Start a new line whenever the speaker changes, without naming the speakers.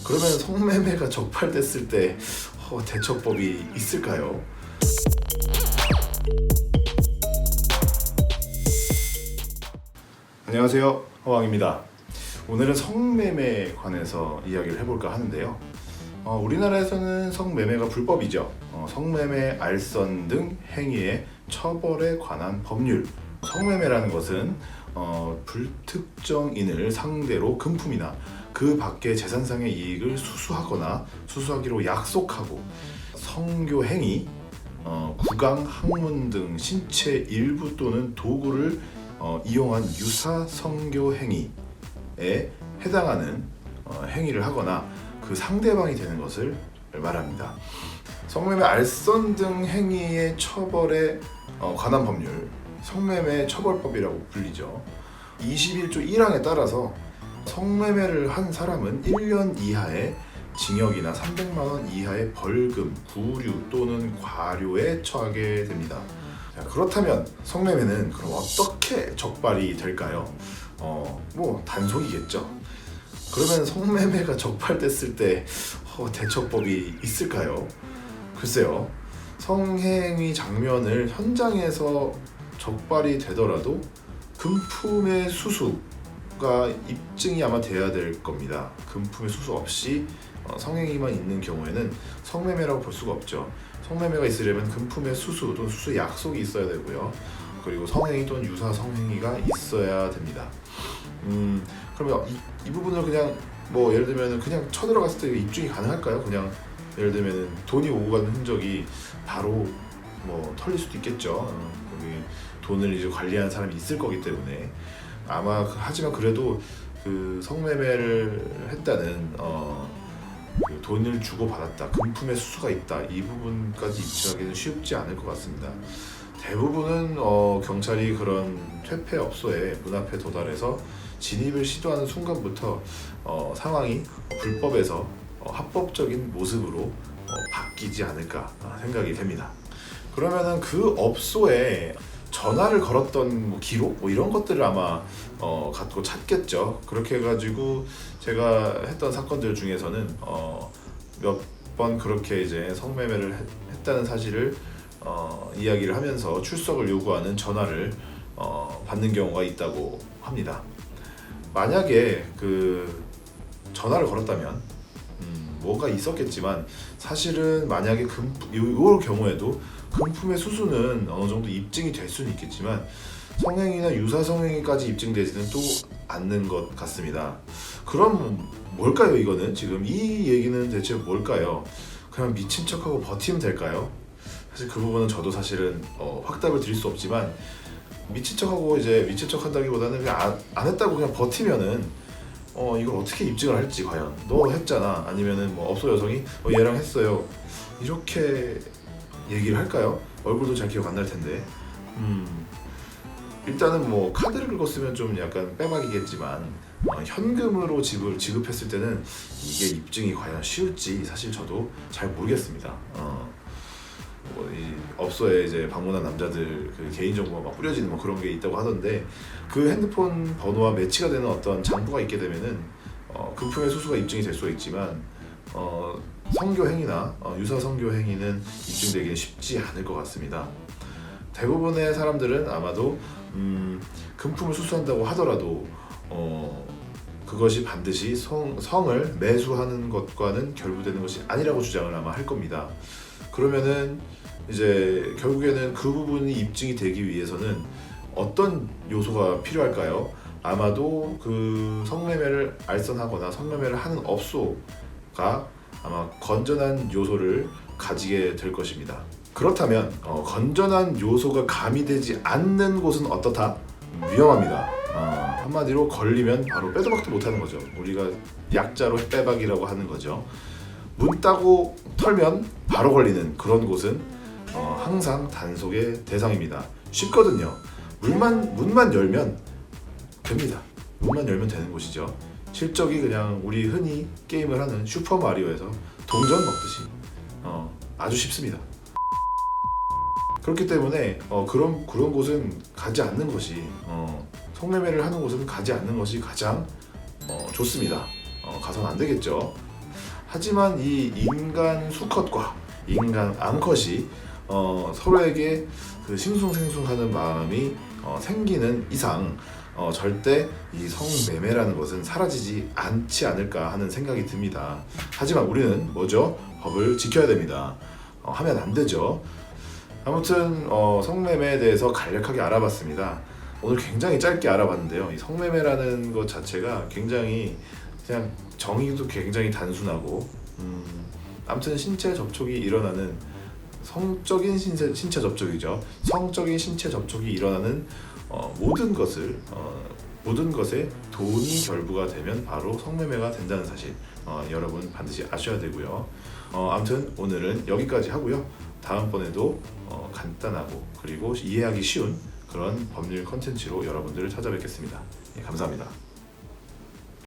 그러면 성매매가 적발됐을 때 대처법이 있을까요? 안녕하세요, 허왕입니다. 오늘은 성매매에 관해서 이야기를 해볼까 하는데요. 우리나라에서는 성매매가 불법이죠. 성매매, 알선 등 행위의 처벌에 관한 법률. 성매매라는 것은 불특정인을 상대로 금품이나 그 밖의 재산상의 이익을 수수하거나 수수하기로 약속하고 성교 행위, 구강, 항문 등 신체 일부 또는 도구를 이용한 유사 성교 행위에 해당하는 행위를 하거나 그 상대방이 되는 것을 말합니다. 성매매, 알선 등 행위의 처벌에 관한 법률, 성매매 처벌법이라고 불리죠. 21조 1항에 따라서 성매매를 한 사람은 1년 이하의 징역이나 300만 원 이하의 벌금, 구류 또는 과료에 처하게 됩니다. 자, 그렇다면 성매매는 그럼 어떻게 적발이 될까요? 단속이겠죠. 그러면 성매매가 적발됐을 때 대처법이 있을까요? 글쎄요. 성행위 장면을 현장에서 적발이 되더라도 금품의 수수가 입증이 아마 돼야 될 겁니다. 금품의 수수 없이 성행위만 있는 경우에는 성매매라고 볼 수가 없죠. 성매매가 있으려면 금품의 수수 또는 수수 약속이 있어야 되고요. 그리고 성행위 또는 유사 성행위가 있어야 됩니다. 그러면 이 부분을 그냥 예를 들면 그냥 쳐들어갔을 때 입증이 가능할까요? 그냥 예를 들면 돈이 오고 가는 흔적이 바로 털릴 수도 있겠죠. 거기 돈을 이제 관리하는 사람이 있을 거기 때문에 하지만 그래도 그 성매매를 했다는 그 돈을 주고 받았다, 금품의 수수가 있다, 이 부분까지 입증하기는 쉽지 않을 것 같습니다. 대부분은 경찰이 그런 퇴폐업소에 문 앞에 도달해서 진입을 시도하는 순간부터 상황이 불법에서 합법적인 모습으로 바뀌지 않을까 생각이 됩니다. 그러면은 그 업소에 전화를 걸었던 기록 이런 것들을 아마 갖고 찾겠죠. 그렇게 해가지고 제가 했던 사건들 중에서는 몇 번 그렇게 이제 성매매를 했다는 사실을 이야기를 하면서 출석을 요구하는 전화를 받는 경우가 있다고 합니다. 만약에 그 전화를 걸었다면 뭐가 있었겠지만 사실은 만약에 이 경우에도 금품의 수수는 어느 정도 입증이 될 수는 있겠지만 성행위나 유사 성행위까지 입증되지는 또 않는 것 같습니다. 그럼 뭘까요? 이거는 지금 이 얘기는 대체 뭘까요? 그냥 미친 척하고 버티면 될까요? 사실 그 부분은 저도 사실은 확답을 드릴 수 없지만 미친 척하고 이제 미친 척한다기보다는 그냥 안 했다고 그냥 버티면은 이걸 어떻게 입증을 할지 과연 너 했잖아 아니면은 업소 여성이 얘랑 했어요 이렇게 얘기를 할까요? 얼굴도 잘 기억 안 날 텐데 일단은 카드를 긁었으면 좀 약간 빼박이겠지만 현금으로 지급했을 때는 이게 입증이 과연 쉬울지 사실 저도 잘 모르겠습니다. 이 업소에 이제 방문한 남자들 그 개인정보가 막 뿌려지는 그런 게 있다고 하던데 그 핸드폰 번호와 매치가 되는 어떤 장부가 있게 되면은 금품의 수수가 입증이 될 수가 있지만 성교 행위나 유사 성교 행위는 입증되기는 쉽지 않을 것 같습니다. 대부분의 사람들은 아마도 금품을 수수한다고 하더라도 그것이 반드시 성을 매수하는 것과는 결부되는 것이 아니라고 주장을 아마 할 겁니다. 그러면은 이제 결국에는 그 부분이 입증이 되기 위해서는 어떤 요소가 필요할까요? 아마도 그 성매매를 알선하거나 성매매를 하는 업소가 아마 건전한 요소를 가지게 될 것입니다. 그렇다면 건전한 요소가 가미되지 않는 곳은 어떻다? 위험합니다. 한마디로 걸리면 바로 빼도 박도 못하는 거죠. 우리가 약자로 빼박이라고 하는 거죠. 문 따고 털면 바로 걸리는 그런 곳은 항상 단속의 대상입니다. 쉽거든요. 문만 열면 됩니다. 문만 열면 되는 곳이죠. 실적이 그냥 우리 흔히 게임을 하는 슈퍼마리오에서 동전 먹듯이 아주 쉽습니다. 그렇기 때문에 그런 곳은 가지 않는 것이 성매매를 하는 곳은 가지 않는 것이 가장 좋습니다. 가서는 안 되겠죠. 하지만 이 인간 수컷과 인간 암컷이 서로에게 그 싱숭생숭하는 마음이 생기는 이상 절대 이 성매매라는 것은 사라지지 않지 않을까 하는 생각이 듭니다. 하지만 우리는 뭐죠? 법을 지켜야 됩니다. 하면 안 되죠. 아무튼 성매매에 대해서 간략하게 알아봤습니다. 오늘 굉장히 짧게 알아봤는데요. 이 성매매라는 것 자체가 굉장히 그냥 정의도 굉장히 단순하고 아무튼 신체 접촉이 일어나는 성적인 신체 접촉이죠. 성적인 신체 접촉이 일어나는 모든 것에 돈이 결부가 되면 바로 성매매가 된다는 사실 여러분 반드시 아셔야 되고요. 아무튼 오늘은 여기까지 하고요. 다음번에도 간단하고 그리고 이해하기 쉬운 그런 법률 컨텐츠로 여러분들을 찾아뵙겠습니다. 예, 감사합니다.